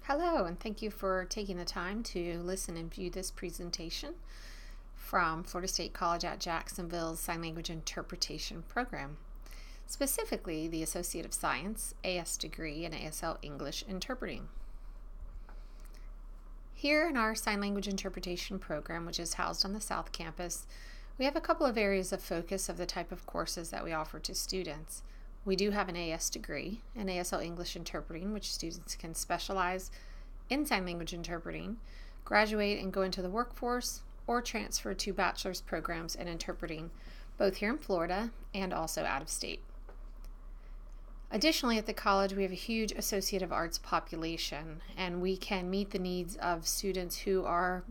Hello, and thank you for taking the time to listen and view this presentation from Florida State College at Jacksonville's Sign Language Interpretation Program, specifically the Associate of Science AS degree in ASL English Interpreting. Here in our Sign Language Interpretation Program, which is housed on the South Campus, we have a couple of areas of focus of the type of courses that we offer to students. We do have an AS degree in ASL English Interpreting, which students can specialize in sign language interpreting, graduate and go into the workforce, or transfer to bachelor's programs in interpreting, both here in Florida and also out of state. Additionally, at the college, we have a huge Associate of Arts population, and we can meet the needs of students who are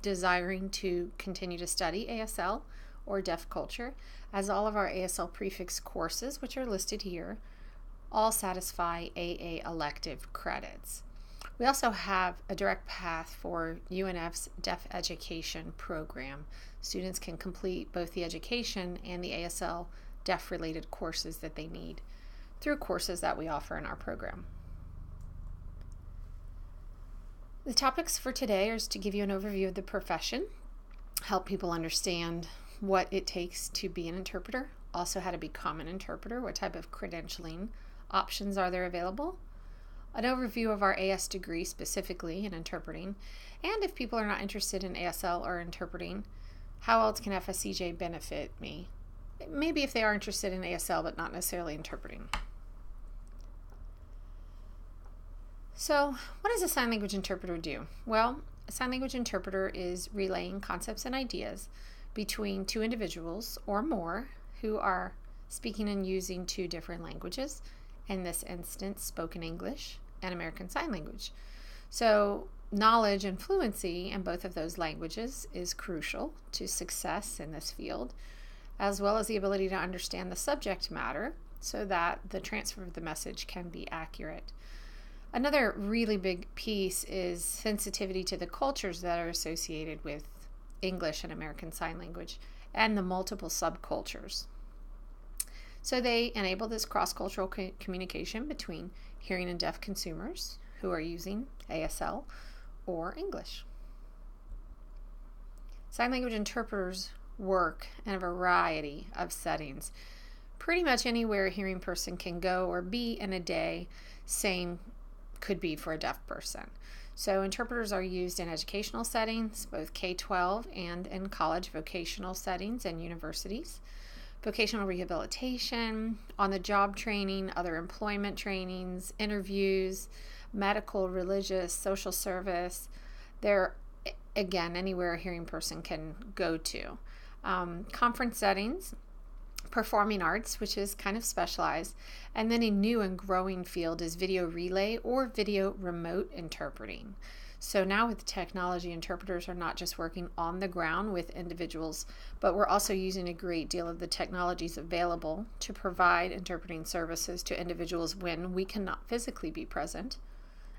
desiring to continue to study ASL or deaf culture, as all of our ASL prefix courses, which are listed here, all satisfy AA elective credits. We also have a direct path for UNF's Deaf Education program. Students can complete both the education and the ASL deaf-related courses that they need through courses that we offer in our program. The topics for today are to give you an overview of the profession, help people understand what it takes to be an interpreter, also how to become an interpreter, what type of credentialing options are there available, an overview of our AS degree specifically in interpreting, and if people are not interested in ASL or interpreting, how else can FSCJ benefit me? Maybe if they are interested in ASL but not necessarily interpreting. So, what does a sign language interpreter do? Well, a sign language interpreter is relaying concepts and ideas between two individuals or more who are speaking and using two different languages, in this instance, spoken English and American Sign Language. So, knowledge and fluency in both of those languages is crucial to success in this field, as well as the ability to understand the subject matter so that the transfer of the message can be accurate. Another really big piece is sensitivity to the cultures that are associated with English and American Sign Language and the multiple subcultures. So they enable this cross-cultural communication between hearing and deaf consumers who are using ASL or English. Sign language interpreters work in a variety of settings. Pretty much anywhere a hearing person can go or be in a day, same could be for a deaf person. So interpreters are used in educational settings, both K-12 and in college vocational settings and universities, vocational rehabilitation, on-the-job training, other employment trainings, interviews, medical, religious, social service. They're, again, anywhere a hearing person can go to. Conference settings, performing arts, which is kind of specialized, and then a new and growing field is video relay or video remote interpreting. So now with technology, interpreters are not just working on the ground with individuals, but we're also using a great deal of the technologies available to provide interpreting services to individuals when we cannot physically be present.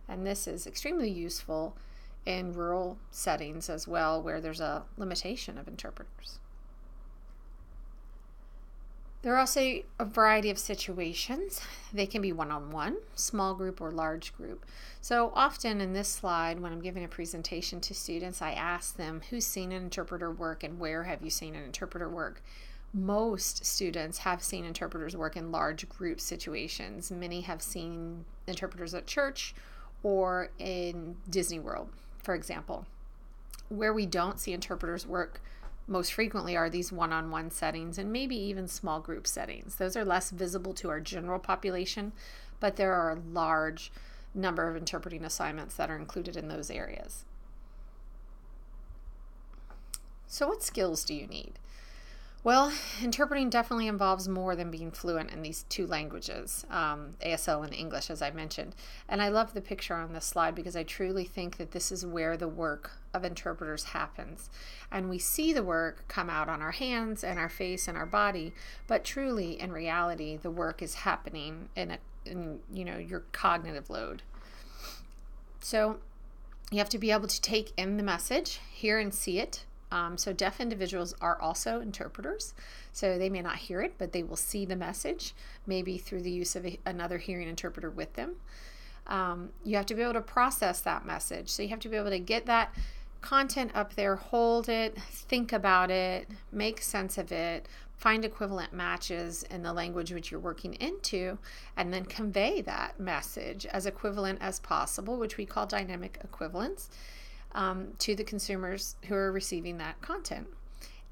And this is extremely useful in rural settings as well, where there's a limitation of interpreters. There are also a variety of situations. They can be one-on-one, small group, or large group. So often in this slide, when I'm giving a presentation to students, I ask them, who's seen an interpreter work and where have you seen an interpreter work? Most students have seen interpreters work in large group situations. Many have seen interpreters at church or in Disney World, for example. Where we don't see interpreters work most frequently are these one-on-one settings and maybe even small group settings. Those are less visible to our general population, but there are a large number of interpreting assignments that are included in those areas. So what skills do you need? Well, interpreting definitely involves more than being fluent in these two languages, ASL and English, as I mentioned. And I love the picture on this slide because I truly think that this is where the work of interpreters happens. And we see the work come out on our hands and our face and our body, but truly, in reality, the work is happening in your cognitive load. So you have to be able to take in the message, hear and see it. So deaf individuals are also interpreters, so they may not hear it, but they will see the message, maybe through the use of another hearing interpreter with them. You have to be able to process that message. So you have to be able to get that content up there, hold it, think about it, make sense of it, find equivalent matches in the language which you're working into, and then convey that message as equivalent as possible, which we call dynamic equivalence, to the consumers who are receiving that content.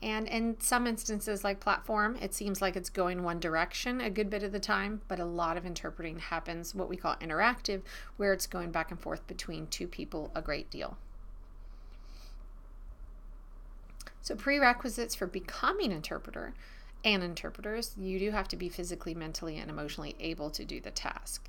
And in some instances, like platform, it seems like it's going one direction a good bit of the time, but a lot of interpreting happens what we call interactive, where it's going back and forth between two people a great deal. So prerequisites for becoming interpreters, you do have to be physically, mentally, and emotionally able to do the task.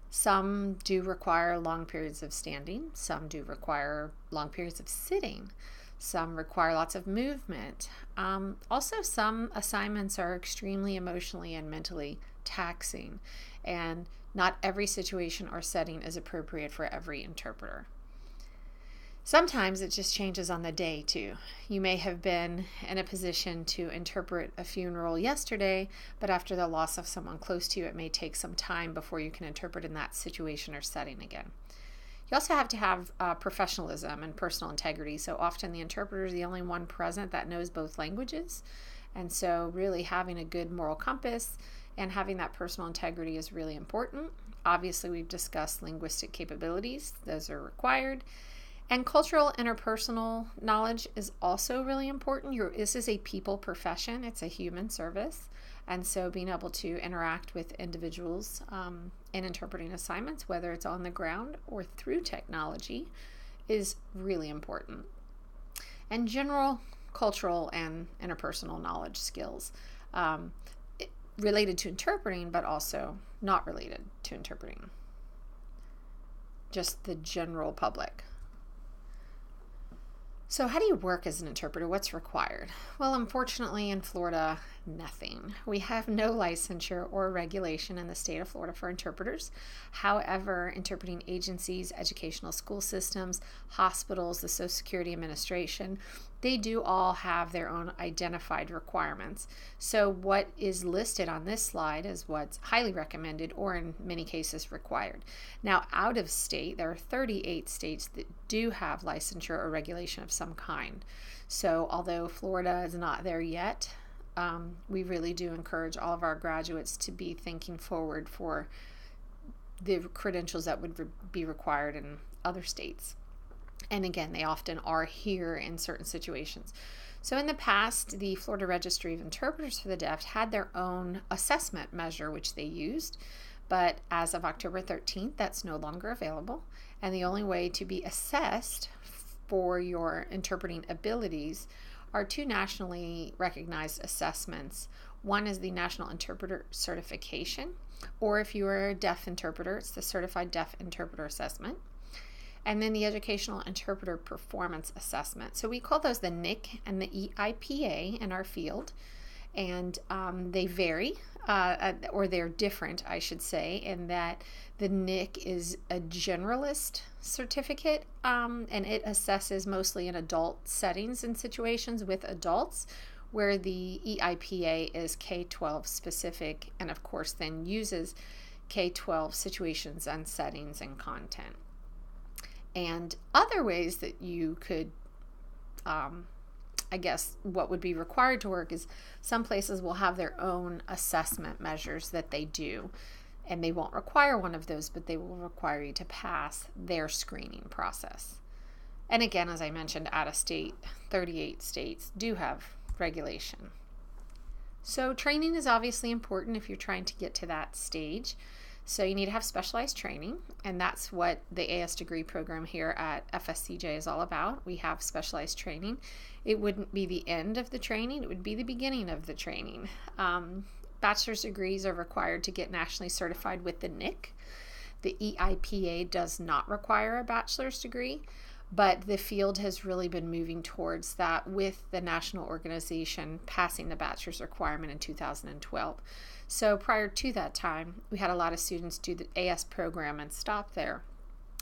Some do require long periods of standing. Some do require long periods of sitting. Some require lots of movement. Also, some assignments are extremely emotionally and mentally taxing, and not every situation or setting is appropriate for every interpreter. Sometimes it just changes on the day too. You may have been in a position to interpret a funeral yesterday, but after the loss of someone close to you, it may take some time before you can interpret in that situation or setting again. You also have to have professionalism and personal integrity. So often the interpreter is the only one present that knows both languages. And so really having a good moral compass and having that personal integrity is really important. Obviously, we've discussed linguistic capabilities. Those are required. And cultural interpersonal knowledge is also really important. This is a people profession. It's a human service. And so being able to interact with individuals in interpreting assignments, whether it's on the ground or through technology, is really important. And general cultural and interpersonal knowledge skills related to interpreting, but also not related to interpreting. Just the general public. So how do you work as an interpreter? What's required? Well, unfortunately in Florida, nothing. We have no licensure or regulation in the state of Florida for interpreters. However, interpreting agencies, educational school systems, hospitals, the Social Security Administration, they do all have their own identified requirements. So what is listed on this slide is what's highly recommended or in many cases required. Now, out of state, there are 38 states that do have licensure or regulation of some kind. So although Florida is not there yet, we really do encourage all of our graduates to be thinking forward for the credentials that would be required in other states. And again, they often are here in certain situations. So in the past, the Florida Registry of Interpreters for the Deaf had their own assessment measure, which they used. But as of October 13th, that's no longer available. And the only way to be assessed for your interpreting abilities are two nationally recognized assessments. One is the National Interpreter Certification, or if you are a deaf interpreter, it's the Certified Deaf Interpreter Assessment. And then the Educational Interpreter Performance Assessment. So we call those the NIC and the EIPA in our field. And they vary, or they're different, I should say, in that the NIC is a generalist certificate, and it assesses mostly in adult settings and situations with adults, where the EIPA is K-12 specific and, of course, then uses K-12 situations and settings and content. And other ways that you could, I guess, what would be required to work is some places will have their own assessment measures that they do, and they won't require one of those, but they will require you to pass their screening process. And again, as I mentioned, out of state, 38 states do have regulation. So training is obviously important if you're trying to get to that stage. So you need to have specialized training, and that's what the AS degree program here at FSCJ is all about. We have specialized training. It wouldn't be the end of the training, it would be the beginning of the training. Bachelor's degrees are required to get nationally certified with the NIC. The EIPA does not require a bachelor's degree, but the field has really been moving towards that with the national organization passing the bachelor's requirement in 2012. So prior to that time, we had a lot of students do the AS program and stop there.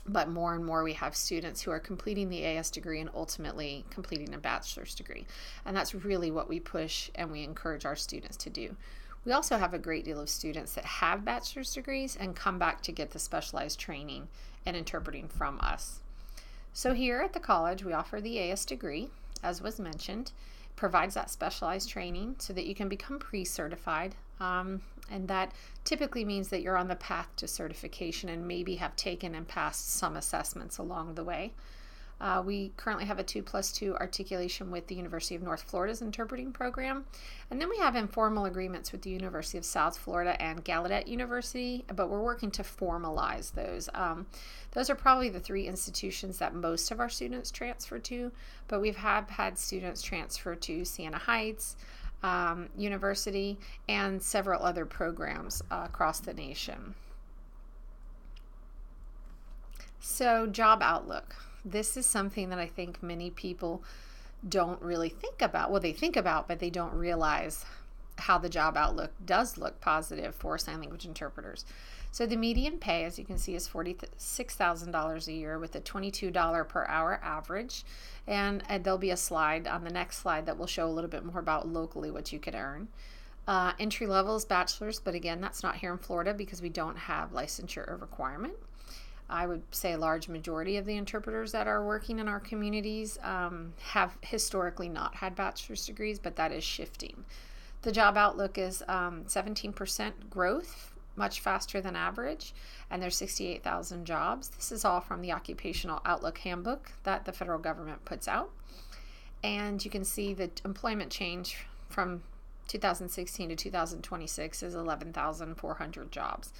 But more and more we have students who are completing the AS degree and ultimately completing a bachelor's degree. And that's really what we push and we encourage our students to do. We also have a great deal of students that have bachelor's degrees and come back to get the specialized training and interpreting from us. So here at the college, we offer the AS degree, as was mentioned. It provides that specialized training so that you can become pre-certified, and that typically means that you're on the path to certification and maybe have taken and passed some assessments along the way. We currently have a 2+2 articulation with the University of North Florida's interpreting program. And then we have informal agreements with the University of South Florida and Gallaudet University, but we're working to formalize those. Those are probably the three institutions that most of our students transfer to, but we've had students transfer to Siena Heights University and several other programs across the nation. So, job outlook. This is something that I think many people don't really think about. Well, they think about, but they don't realize how the job outlook does look positive for sign language interpreters. So the median pay, as you can see, is $46,000 a year with a $22 per hour average. And there'll be a slide on the next slide that will show a little bit more about locally what you could earn. Entry level is bachelor's, but again, that's not here in Florida because we don't have licensure requirement. I would say a large majority of the interpreters that are working in our communities have historically not had bachelor's degrees, but that is shifting. The job outlook is 17% growth, much faster than average, and there's 68,000 jobs. This is all from the Occupational Outlook Handbook that the federal government puts out. And you can see the employment change from 2016 to 2026 is 11,400 jobs.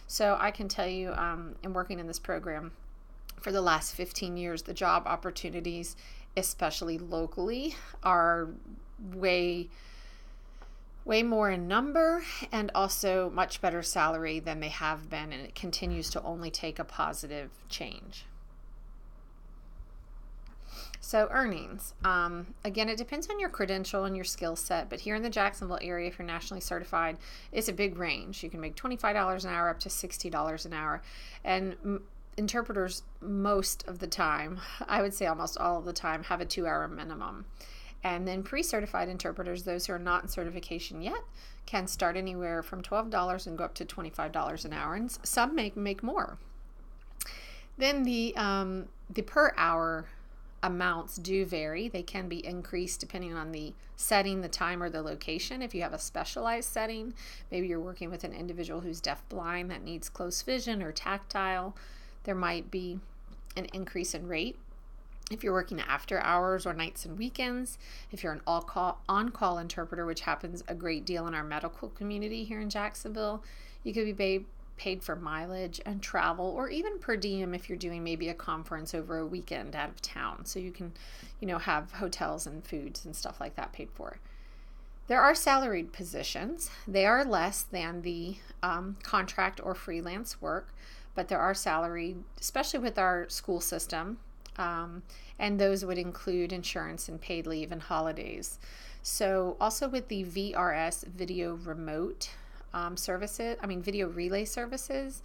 So I can tell you, in working in this program for the last 15 years, the job opportunities, especially locally, are way more in number and also much better salary than they have been, and it continues to only take a positive change. So earnings, again, it depends on your credential and your skill set, but here in the Jacksonville area, if you're nationally certified, it's a big range. You can make $25 an hour up to $60 an hour, and interpreters most of the time, I would say almost all of the time, have a 2-hour minimum. And then pre-certified interpreters, those who are not in certification yet, can start anywhere from $12 and go up to $25 an hour, and some make more. Then the per hour amounts do vary. They can be increased depending on the setting, the time, or the location. If you have a specialized setting, maybe you're working with an individual who's deafblind that needs close vision or tactile, there might be an increase in rate. If you're working after hours or nights and weekends, if you're an on-call interpreter, which happens a great deal in our medical community here in Jacksonville, you could be paid for mileage and travel, or even per diem if you're doing maybe a conference over a weekend out of town. So you can, have hotels and foods and stuff like that paid for. There are salaried positions. They are less than the contract or freelance work, but there are salaried, especially with our school system, and those would include insurance and paid leave and holidays. So also with the VRS video remote video relay services,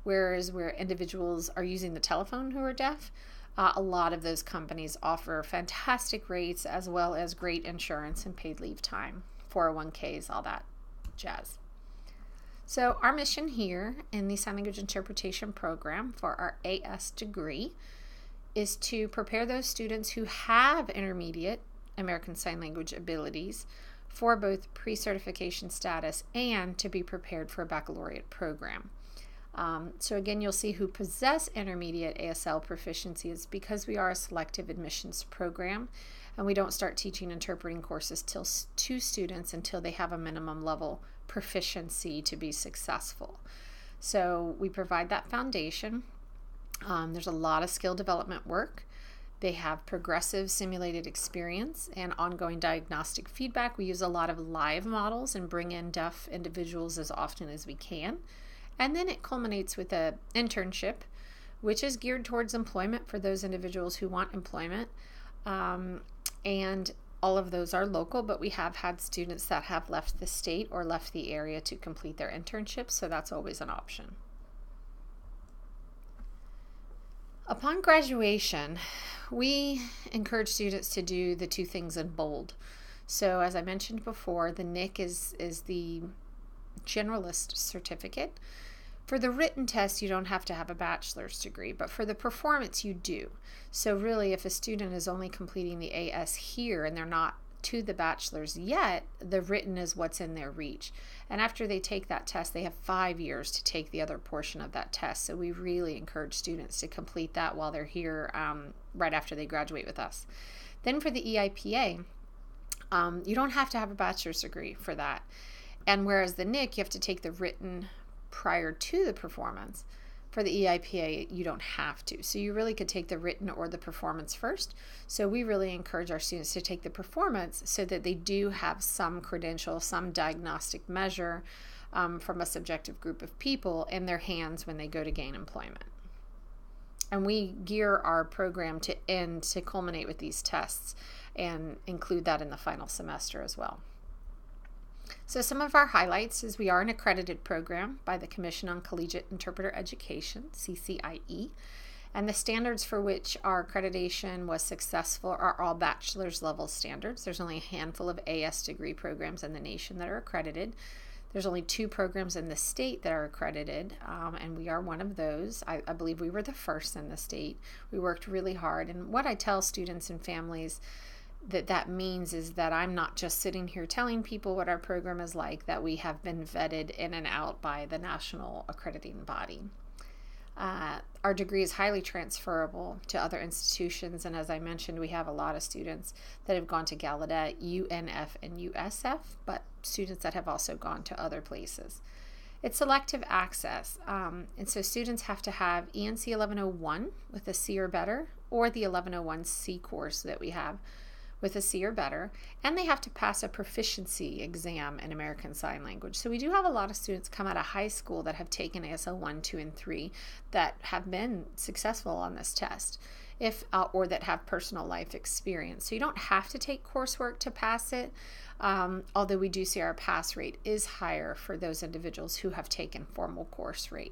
where individuals are using the telephone who are deaf, a lot of those companies offer fantastic rates as well as great insurance and paid leave time, 401ks, all that jazz. So our mission here in the Sign Language Interpretation program for our AS degree is to prepare those students who have intermediate American Sign Language abilities for both pre-certification status and to be prepared for a baccalaureate program. So again, you'll see who possess intermediate ASL proficiency is because we are a selective admissions program, and we don't start teaching interpreting courses to students until they have a minimum level proficiency to be successful. So we provide that foundation. There's a lot of skill development work. They have progressive simulated experience and ongoing diagnostic feedback. We use a lot of live models and bring in deaf individuals as often as we can. And then it culminates with an internship, which is geared towards employment for those individuals who want employment. And all of those are local, but we have had students that have left the state or left the area to complete their internships, so that's always an option. Upon graduation, we encourage students to do the two things in bold. So as I mentioned before, the NIC is the generalist certificate. For the written test, you don't have to have a bachelor's degree, but for the performance, you do. So really, if a student is only completing the AS here and they're not to the bachelor's yet, the written is what's in their reach. And after they take that test, they have 5 years to take the other portion of that test. So we really encourage students to complete that while they're here right after they graduate with us. Then for the EIPA, you don't have to have a bachelor's degree for that. And whereas the NIC, you have to take the written prior to the performance. For the EIPA, you don't have to. So you really could take the written or the performance first. So we really encourage our students to take the performance so that they do have some credential, some diagnostic measure from a subjective group of people in their hands when they go to gain employment. And we gear our program to end to culminate with these tests and include that in the final semester as well. So some of our highlights is we are an accredited program by the Commission on Collegiate Interpreter Education, CCIE, and the standards for which our accreditation was successful are all bachelor's level standards. There's only a handful of AS degree programs in the nation that are accredited. There's only 2 programs in the state that are accredited, and we are one of those. I believe we were the first in the state. We worked really hard, and what I tell students and families that means is that I'm not just sitting here telling people what our program is like, that we have been vetted in and out by the national accrediting body. Our degree is highly transferable to other institutions, and as I mentioned, we have a lot of students that have gone to Gallaudet, UNF, and USF, but students that have also gone to other places. It's selective access, and so students have to have ENC 1101 with a C or better, or the 1101C course that we have with a C or better, and they have to pass a proficiency exam in American Sign Language. So we do have a lot of students come out of high school that have taken ASL 1, 2, and 3 that have been successful on this test, or that have personal life experience. So you don't have to take coursework to pass it, although we do see our pass rate is higher for those individuals who have taken formal coursework.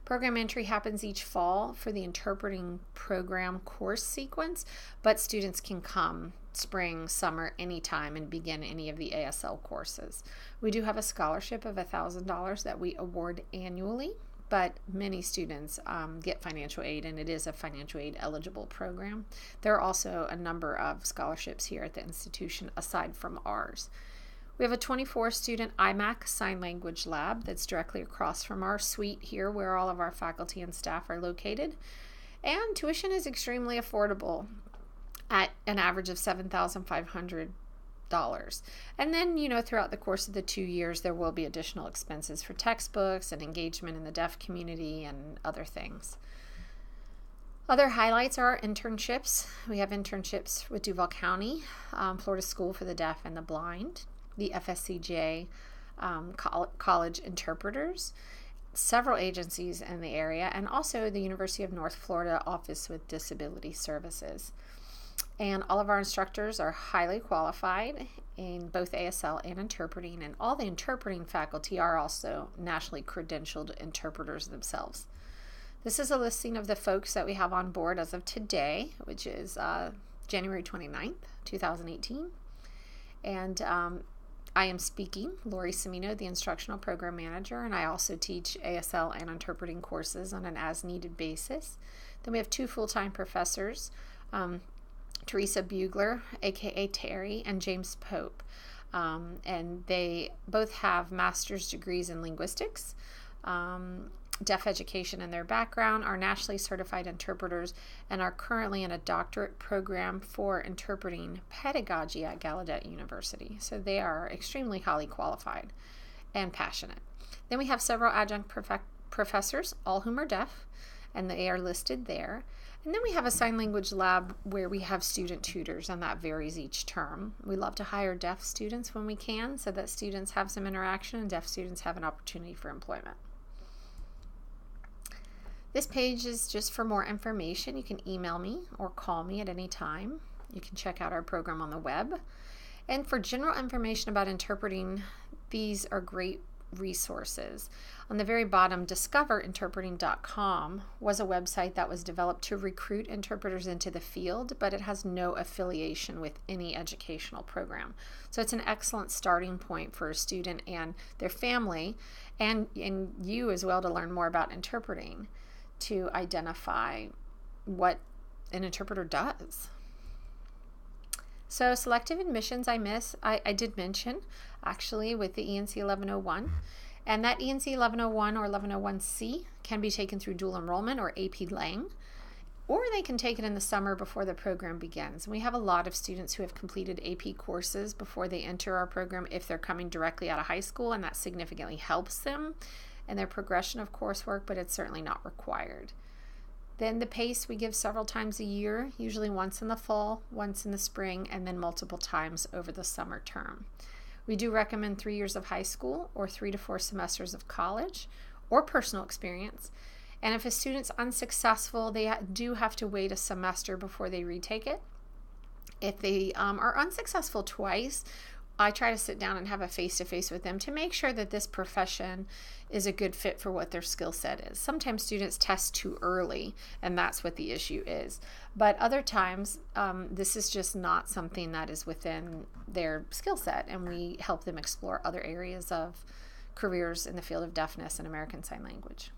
Program entry happens each fall for the interpreting program course sequence, but students can come spring, summer, anytime and begin any of the ASL courses. We do have a scholarship of $1,000 that we award annually, but many students get financial aid, and it is a financial aid eligible program. There are also a number of scholarships here at the institution aside from ours. We have a 24-student IMAC Sign Language Lab that's directly across from our suite here where all of our faculty and staff are located. And tuition is extremely affordable at an average of $7,500. And then, throughout the course of the 2 years, there will be additional expenses for textbooks and engagement in the deaf community and other things. Other highlights are our internships. We have internships with Duval County, Florida School for the Deaf and the Blind, the FSCJ college interpreters, several agencies in the area, and also the University of North Florida Office with Disability Services. And all of our instructors are highly qualified in both ASL and interpreting, and all the interpreting faculty are also nationally credentialed interpreters themselves. This is a listing of the folks that we have on board as of today, which is January 29th, 2018. And I am speaking, Lori Semino, the Instructional Program Manager, and I also teach ASL and interpreting courses on an as-needed basis. Then we have 2 full-time professors, Teresa Bugler, aka Terry, and James Pope. And they both have master's degrees in linguistics, deaf education in their background, are nationally certified interpreters, and are currently in a doctorate program for interpreting pedagogy at Gallaudet University. So they are extremely highly qualified and passionate. Then we have several adjunct professors, all whom are deaf, and they are listed there. And then we have a sign language lab where we have student tutors, and that varies each term. We love to hire deaf students when we can so that students have some interaction and deaf students have an opportunity for employment. This page is just for more information. You can email me or call me at any time. You can check out our program on the web. And for general information about interpreting, these are great resources. On the very bottom, discoverinterpreting.com was a website that was developed to recruit interpreters into the field, but it has no affiliation with any educational program. So it's an excellent starting point for a student and their family, and you as well, to learn more about interpreting, to identify what an interpreter does. So selective admissions I did mention actually with the ENC 1101, and that ENC 1101 or 1101C can be taken through dual enrollment or AP Lang, or they can take it in the summer before the program begins. And we have a lot of students who have completed AP courses before they enter our program if they're coming directly out of high school, and that significantly helps them in their progression of coursework, but it's certainly not required. Then the PACE we give several times a year, usually once in the fall, once in the spring, and then multiple times over the summer term. We do recommend 3 years of high school or 3 to 4 semesters of college or personal experience. And if a student's unsuccessful, they do have to wait a semester before they retake it. If they are unsuccessful twice, I try to sit down and have a face-to-face with them to make sure that this profession is a good fit for what their skill set is. Sometimes students test too early, and that's what the issue is. But other times, this is just not something that is within their skill set, and we help them explore other areas of careers in the field of deafness and American Sign Language.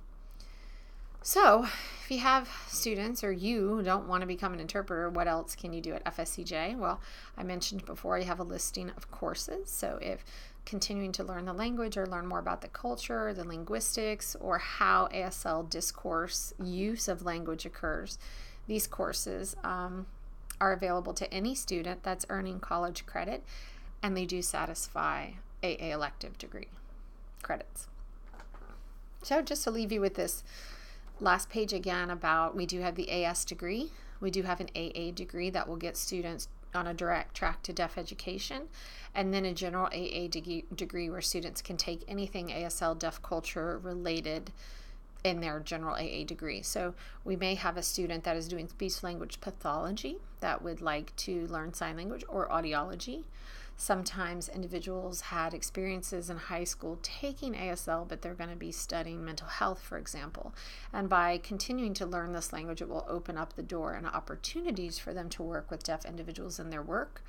So if you have students or you don't want to become an interpreter, what else can you do at FSCJ? Well, I mentioned before, you have a listing of courses. So if continuing to learn the language or learn more about the culture, the linguistics, or how ASL discourse use of language occurs, these courses are available to any student that's earning college credit, and they do satisfy AA elective degree credits. So just to leave you with this last page again about, we do have the AS degree, we do have an AA degree that will get students on a direct track to deaf education, and then a general AA degree where students can take anything ASL deaf culture related in their general AA degree. So we may have a student that is doing speech language pathology that would like to learn sign language or audiology. Sometimes individuals had experiences in high school taking ASL, but they're going to be studying mental health, for example. And by continuing to learn this language, it will open up the door and opportunities for them to work with deaf individuals in their work.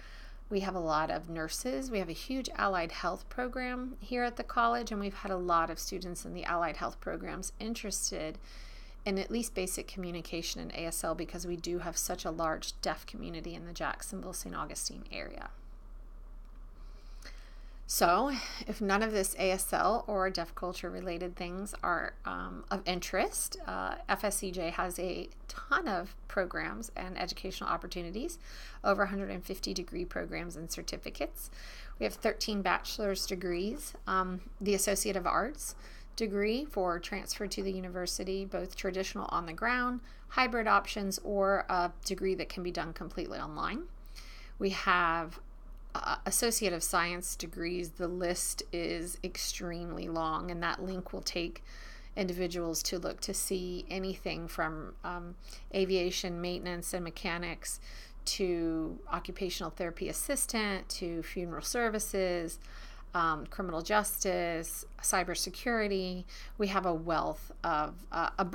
We have a lot of nurses. We have a huge allied health program here at the college, and we've had a lot of students in the allied health programs interested in at least basic communication in ASL, because we do have such a large deaf community in the Jacksonville, St. Augustine area. So if none of this ASL or deaf culture related things are of interest, FSCJ has a ton of programs and educational opportunities, over 150 degree programs and certificates. We have 13 bachelor's degrees, the Associate of Arts degree for transfer to the university, both traditional on the ground, hybrid options, or a degree that can be done completely online. We have Associate of Science degrees. The list is extremely long, and that link will take individuals to look to see anything from aviation maintenance and mechanics to occupational therapy assistant to funeral services, criminal justice, cybersecurity. We have a wealth of a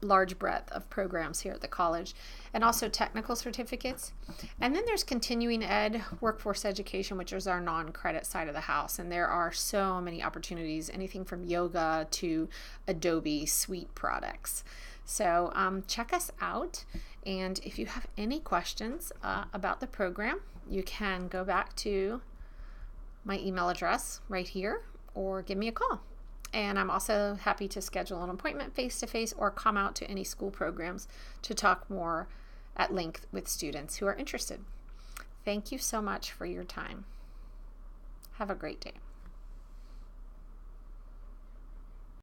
large breadth of programs here at the college, and also technical certificates. And then there's continuing ed, workforce education, which is our non-credit side of the house. And there are so many opportunities, anything from yoga to Adobe Suite products. So check us out. And if you have any questions about the program, you can go back to my email address right here or give me a call. And I'm also happy to schedule an appointment face-to-face or come out to any school programs to talk more at length with students who are interested. Thank you so much for your time. Have a great day.